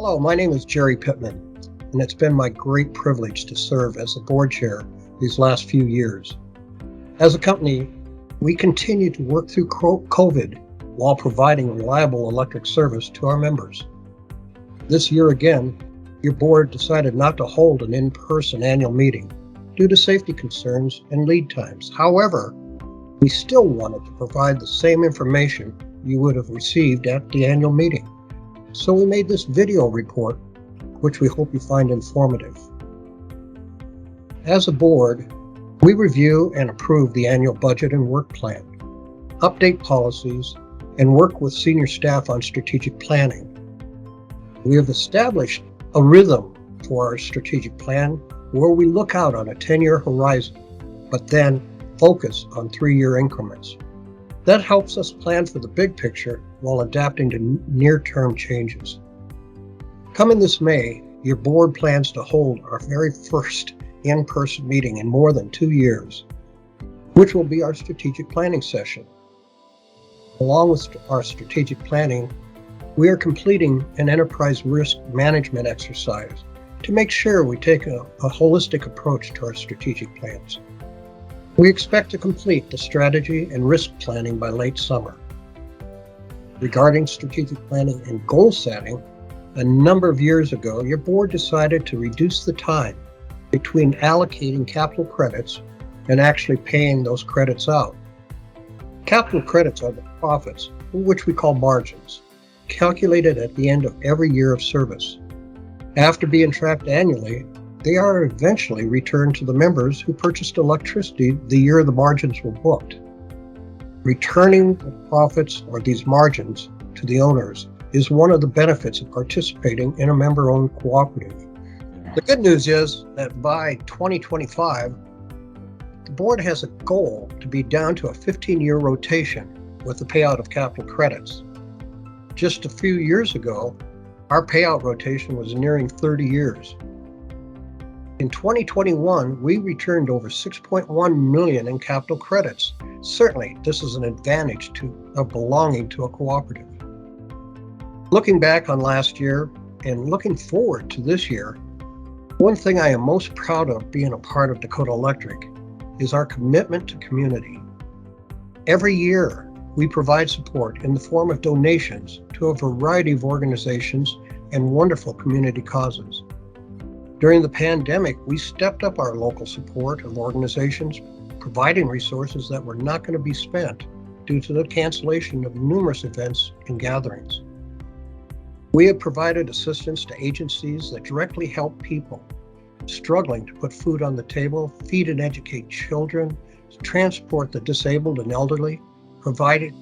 Hello, my name is Jerry Pittman, and it's been my great privilege to serve as the board chair these last few years. As a company, we continue to work through COVID while providing reliable electric service to our members. This year again, your board decided not to hold an in-person annual meeting due to safety concerns and lead times. However, we still wanted to provide the same information you would have received at the annual meeting. So we made this video report, which we hope you find informative. As a board, we review and approve the annual budget and work plan, update policies, and work with senior staff on strategic planning. We have established a rhythm for our strategic plan where we look out on a 10-year horizon, but then focus on 3-year increments. That helps us plan for the big picture while adapting to near-term changes. Coming this May, your board plans to hold our very first in-person meeting in more than 2 years, which will be our strategic planning session. Along with our strategic planning, we are completing an enterprise risk management exercise to make sure we take a holistic approach to our strategic plans. We expect to complete the strategy and risk planning by late summer. Regarding strategic planning and goal setting, a number of years ago, your board decided to reduce the time between allocating capital credits and actually paying those credits out. Capital credits are the profits, which we call margins, calculated at the end of every year of service. After being tracked annually, they are eventually returned to the members who purchased electricity the year the margins were booked. Returning the profits or these margins to the owners is one of the benefits of participating in a member-owned cooperative. The good news is that by 2025, the board has a goal to be down to a 15-year rotation with the payout of capital credits. Just a few years ago, our payout rotation was nearing 30 years. In 2021, we returned over $6.1 million in capital credits. Certainly, this is an advantage of belonging to a cooperative. Looking back on last year and looking forward to this year, one thing I am most proud of being a part of Dakota Electric is our commitment to community. Every year, we provide support in the form of donations to a variety of organizations and wonderful community causes. During the pandemic, we stepped up our local support of organizations, providing resources that were not going to be spent due to the cancellation of numerous events and gatherings. We have provided assistance to agencies that directly help people struggling to put food on the table, feed and educate children, transport the disabled and elderly, provided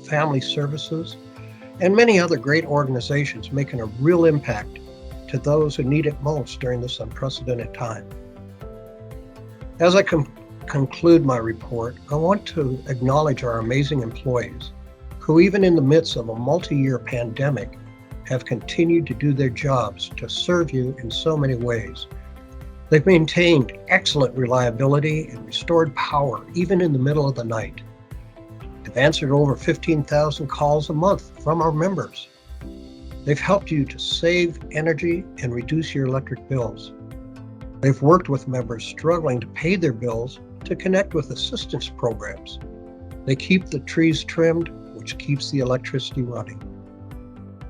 family services, and many other great organizations making a real impact to those who need it most during this unprecedented time. As I conclude my report, I want to acknowledge our amazing employees who, even in the midst of a multi-year pandemic, have continued to do their jobs to serve you in so many ways. They've maintained excellent reliability and restored power even in the middle of the night. They've answered over 15,000 calls a month from our members. They've helped you to save energy and reduce your electric bills. They've worked with members struggling to pay their bills to connect with assistance programs. They keep the trees trimmed, which keeps the electricity running.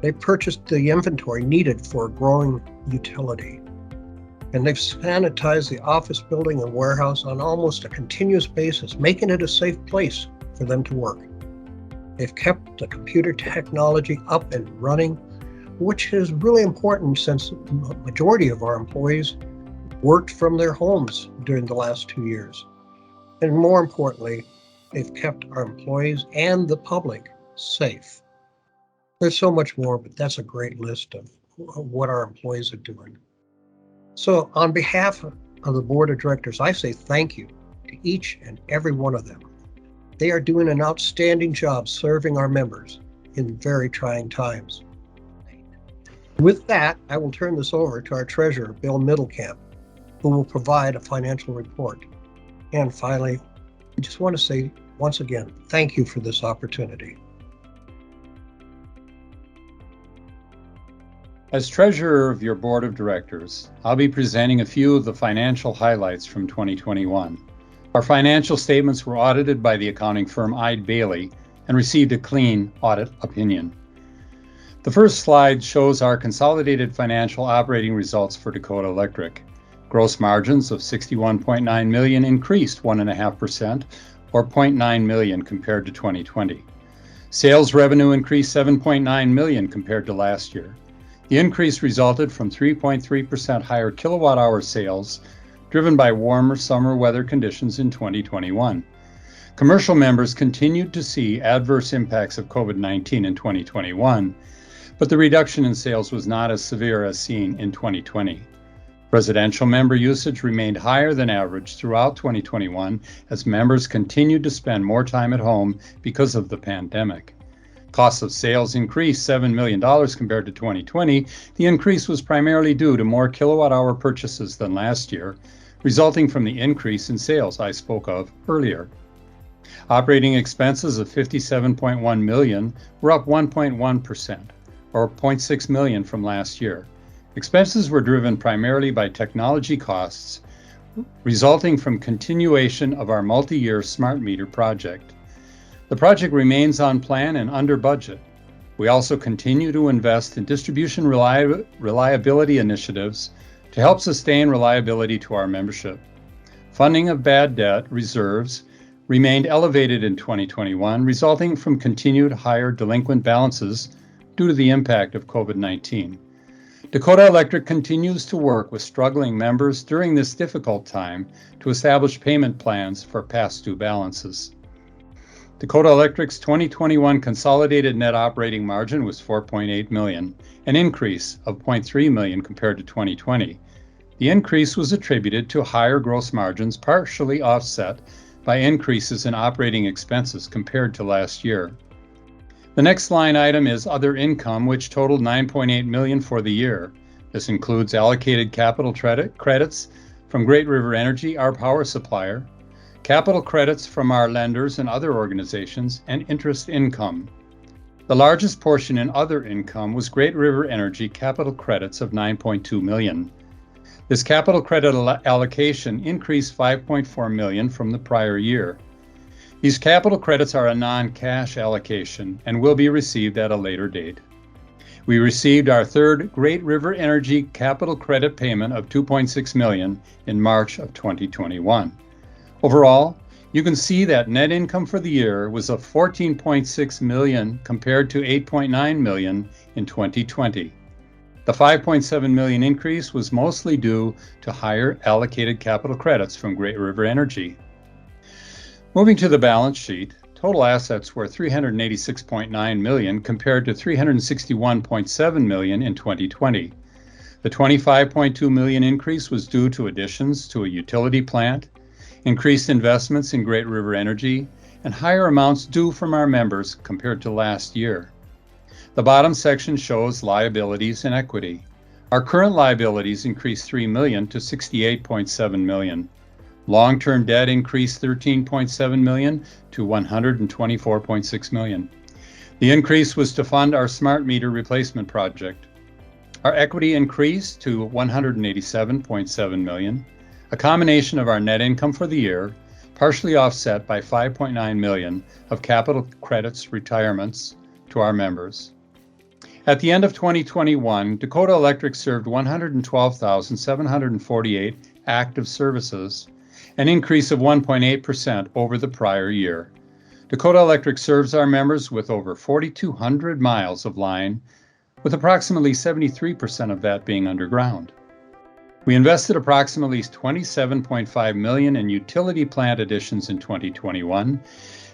They've purchased the inventory needed for a growing utility. And they've sanitized the office building and warehouse on almost a continuous basis, making it a safe place for them to work. They've kept the computer technology up and running, which is really important since the majority of our employees worked from their homes during the last 2 years. And more importantly, they've kept our employees and the public safe. There's so much more, but that's a great list of what our employees are doing. So on behalf of the board of directors, I say thank you to each and every one of them. They are doing an outstanding job serving our members in very trying times. With that, I will turn this over to our treasurer, Bill Middlecamp, who will provide a financial report. And finally, I just want to say once again, thank you for this opportunity. As treasurer of your board of directors, I'll be presenting a few of the financial highlights from 2021. Our financial statements were audited by the accounting firm Eide Bailly and received a clean audit opinion. The first slide shows our consolidated financial operating results for Dakota Electric. Gross margins of $61.9 million increased 1.5%, or $0.9 million compared to 2020. Sales revenue increased $7.9 million compared to last year. The increase resulted from 3.3% higher kilowatt-hour sales, driven by warmer summer weather conditions in 2021. Commercial members continued to see adverse impacts of COVID-19 in 2021, but the reduction in sales was not as severe as seen in 2020. Residential member usage remained higher than average throughout 2021 as members continued to spend more time at home because of the pandemic. Cost of sales increased $7 million compared to 2020. The increase was primarily due to more kilowatt-hour purchases than last year, resulting from the increase in sales I spoke of earlier. Operating expenses of $57.1 million were up 1.1%, or $0.6 million from last year. Expenses were driven primarily by technology costs, resulting from continuation of our multi-year smart meter project. The project remains on plan and under budget. We also continue to invest in distribution reliability initiatives to help sustain reliability to our membership. Funding of bad debt reserves remained elevated in 2021, resulting from continued higher delinquent balances due to the impact of COVID-19. Dakota Electric continues to work with struggling members during this difficult time to establish payment plans for past due balances. Dakota Electric's 2021 consolidated net operating margin was $4.8 million, an increase of $0.3 million compared to 2020. The increase was attributed to higher gross margins, partially offset by increases in operating expenses compared to last year. The next line item is other income, which totaled $9.8 million for the year. This includes allocated capital credits from Great River Energy, our power supplier, capital credits from our lenders and other organizations, and interest income. The largest portion in other income was Great River Energy capital credits of $9.2 million. This capital credit allocation increased $5.4 million from the prior year. These capital credits are a non-cash allocation and will be received at a later date. We received our third Great River Energy capital credit payment of $2.6 million in March of 2021. Overall, you can see that net income for the year was of $14.6 million compared to $8.9 million in 2020. The $5.7 million increase was mostly due to higher allocated capital credits from Great River Energy. Moving to the balance sheet, total assets were $386.9 million compared to $361.7 million in 2020. The $25.2 million increase was due to additions to a utility plant, increased investments in Great River Energy, and higher amounts due from our members compared to last year. The bottom section shows liabilities and equity. Our current liabilities increased $3 million to $68.7 million. Long-term debt increased $13.7 million to $124.6 million. The increase was to fund our smart meter replacement project. Our equity increased to $187.7 million. A combination of our net income for the year, partially offset by $5.9 million of capital credits retirements to our members. At the end of 2021, Dakota Electric served 112,748 active services, an increase of 1.8% over the prior year. Dakota Electric serves our members with over 4,200 miles of line, with approximately 73% of that being underground. We invested approximately $27.5 million in utility plant additions in 2021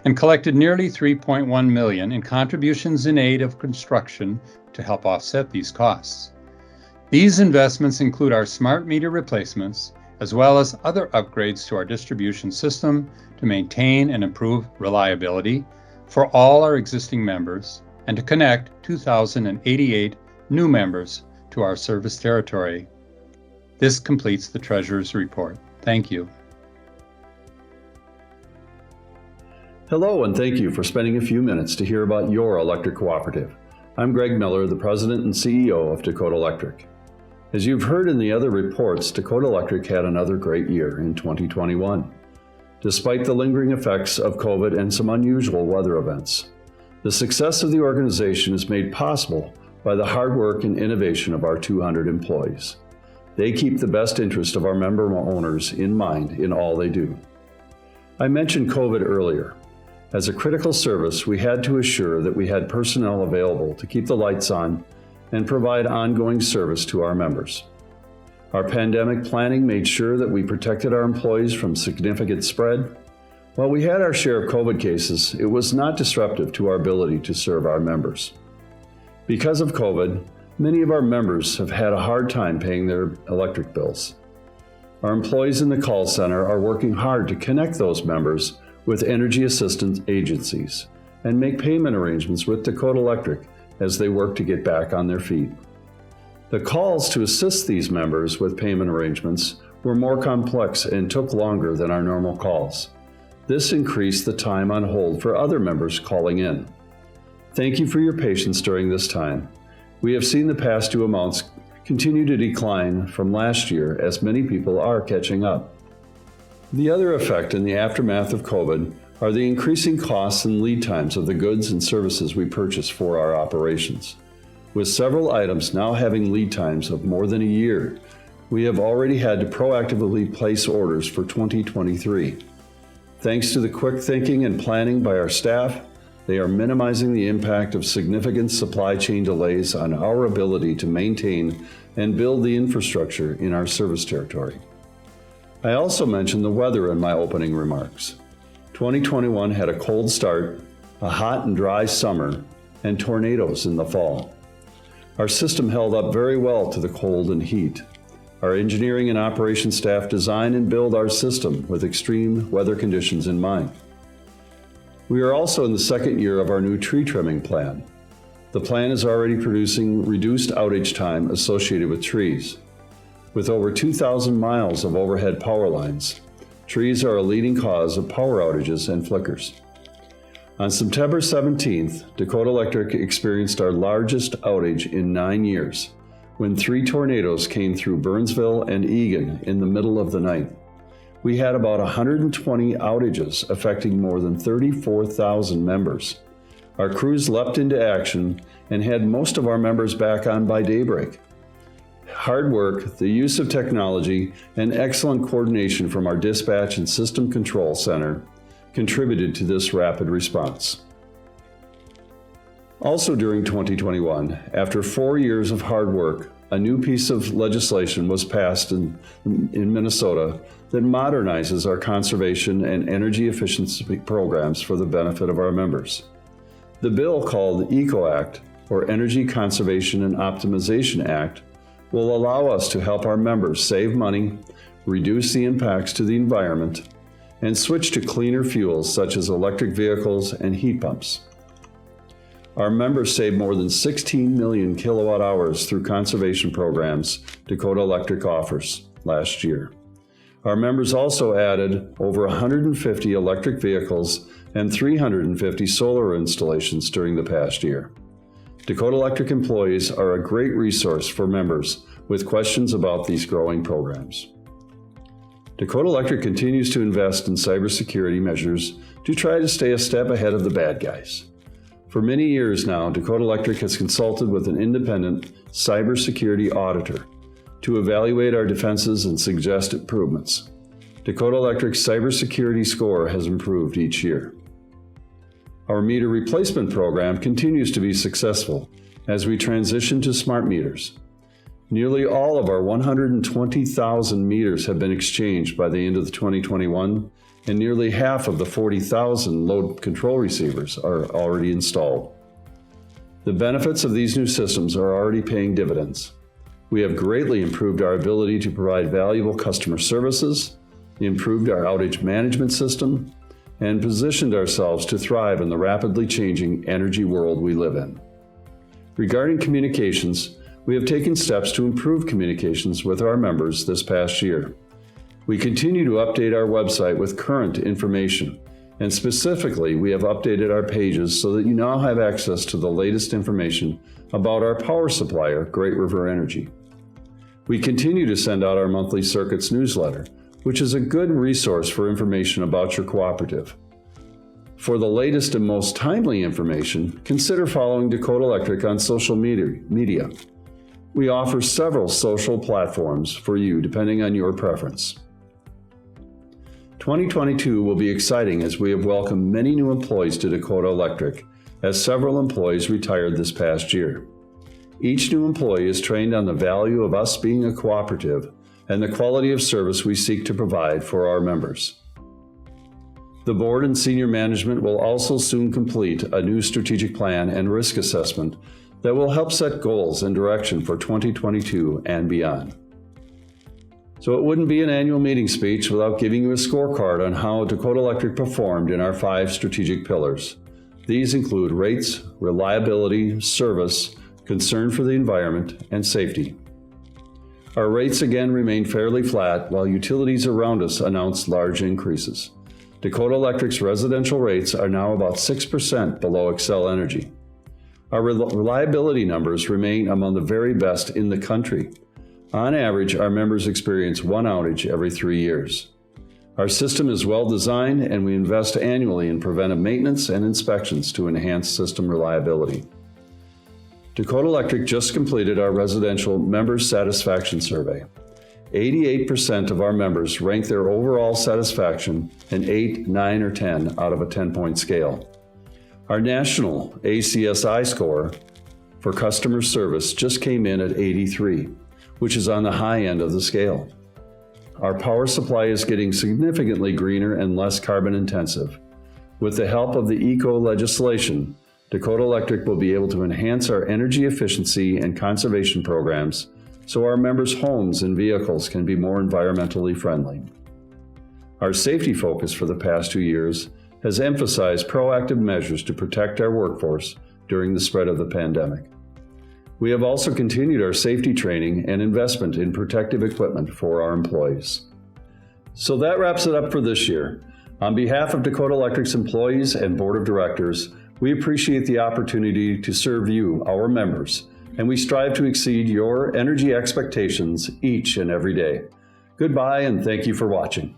and collected nearly $3.1 million in contributions in aid of construction to help offset these costs. These investments include our smart meter replacements, as well as other upgrades to our distribution system to maintain and improve reliability for all our existing members and to connect 2,088 new members to our service territory. This completes the Treasurer's Report. Thank you. Hello, and thank you for spending a few minutes to hear about your electric cooperative. I'm Greg Miller, the President and CEO of Dakota Electric. As you've heard in the other reports, Dakota Electric had another great year in 2021. Despite the lingering effects of COVID and some unusual weather events, the success of the organization is made possible by the hard work and innovation of our 200 employees. They keep the best interest of our member owners in mind in all they do. I mentioned COVID earlier. As a critical service, we had to assure that we had personnel available to keep the lights on and provide ongoing service to our members. Our pandemic planning made sure that we protected our employees from significant spread. While we had our share of COVID cases, it was not disruptive to our ability to serve our members. Because of COVID, many of our members have had a hard time paying their electric bills. Our employees in the call center are working hard to connect those members with energy assistance agencies and make payment arrangements with Dakota Electric as they work to get back on their feet. The calls to assist these members with payment arrangements were more complex and took longer than our normal calls. This increased the time on hold for other members calling in. Thank you for your patience during this time. We have seen the past due amounts continue to decline from last year as many people are catching up. The other effect in the aftermath of COVID are the increasing costs and lead times of the goods and services we purchase for our operations. With several items now having lead times of more than a year, we have already had to proactively place orders for 2023. Thanks to the quick thinking and planning by our staff, they are minimizing the impact of significant supply chain delays on our ability to maintain and build the infrastructure in our service territory. I also mentioned the weather in my opening remarks. 2021 had a cold start, a hot and dry summer, and tornadoes in the fall. Our system held up very well to the cold and heat. Our engineering and operations staff design and build our system with extreme weather conditions in mind. We are also in the second year of our new tree trimming plan. The plan is already producing reduced outage time associated with trees. With over 2,000 miles of overhead power lines, trees are a leading cause of power outages and flickers. On September 17th, Dakota Electric experienced our largest outage in 9 years when 3 tornadoes came through Burnsville and Eagan in the middle of the night. We had about 120 outages affecting more than 34,000 members. Our crews leapt into action and had most of our members back on by daybreak. Hard work, the use of technology, and excellent coordination from our dispatch and system control center contributed to this rapid response. Also during 2021, after 4 years of hard work, a new piece of legislation was passed in Minnesota that modernizes our conservation and energy efficiency programs for the benefit of our members. The bill, called the ECO Act, or Energy Conservation and Optimization Act, will allow us to help our members save money, reduce the impacts to the environment, and switch to cleaner fuels such as electric vehicles and heat pumps. Our members saved more than 16 million kilowatt hours through conservation programs Dakota Electric offers last year. Our members also added over 150 electric vehicles and 350 solar installations during the past year. Dakota Electric employees are a great resource for members with questions about these growing programs. Dakota Electric continues to invest in cybersecurity measures to try to stay a step ahead of the bad guys. For many years now, Dakota Electric has consulted with an independent cybersecurity auditor to evaluate our defenses and suggest improvements. Dakota Electric's cybersecurity score has improved each year. Our meter replacement program continues to be successful as we transition to smart meters. Nearly all of our 120,000 meters have been exchanged by the end of 2021, and nearly half of the 40,000 load control receivers are already installed. The benefits of these new systems are already paying dividends. We have greatly improved our ability to provide valuable customer services, improved our outage management system, and positioned ourselves to thrive in the rapidly changing energy world we live in. Regarding communications, we have taken steps to improve communications with our members this past year. We continue to update our website with current information And specifically, we have updated our pages so that you now have access to the latest information about our power supplier, Great River Energy. We continue to send out our monthly Circuits newsletter, which is a good resource for information about your cooperative. For the latest and most timely information, consider following Dakota Electric on social media. We offer several social platforms for you depending on your preference. 2022 will be exciting as we have welcomed many new employees to Dakota Electric, as several employees retired this past year. Each new employee is trained on the value of us being a cooperative and the quality of service we seek to provide for our members. The board and senior management will also soon complete a new strategic plan and risk assessment that will help set goals and direction for 2022 and beyond. So it wouldn't be an annual meeting speech without giving you a scorecard on how Dakota Electric performed in our 5 strategic pillars. These include rates, reliability, service, concern for the environment, and safety. Our rates again remained fairly flat while utilities around us announced large increases. Dakota Electric's residential rates are now about 6% below Xcel Energy. Our reliability numbers remain among the very best in the country. On average, our members experience 1 outage every 3 years. Our system is well designed and we invest annually in preventive maintenance and inspections to enhance system reliability. Dakota Electric just completed our residential members' satisfaction survey. 88% of our members rank their overall satisfaction an 8, 9, or 10 out of a 10-point scale. Our national ACSI score for customer service just came in at 83, which is on the high end of the scale. Our power supply is getting significantly greener and less carbon intensive. With the help of the ECO legislation, Dakota Electric will be able to enhance our energy efficiency and conservation programs so our members' homes and vehicles can be more environmentally friendly. Our safety focus for the past 2 years has emphasized proactive measures to protect our workforce during the spread of the pandemic. We have also continued our safety training and investment in protective equipment for our employees. So that wraps it up for this year. On behalf of Dakota Electric's employees and board of directors, we appreciate the opportunity to serve you, our members, and we strive to exceed your energy expectations each and every day. Goodbye, and thank you for watching.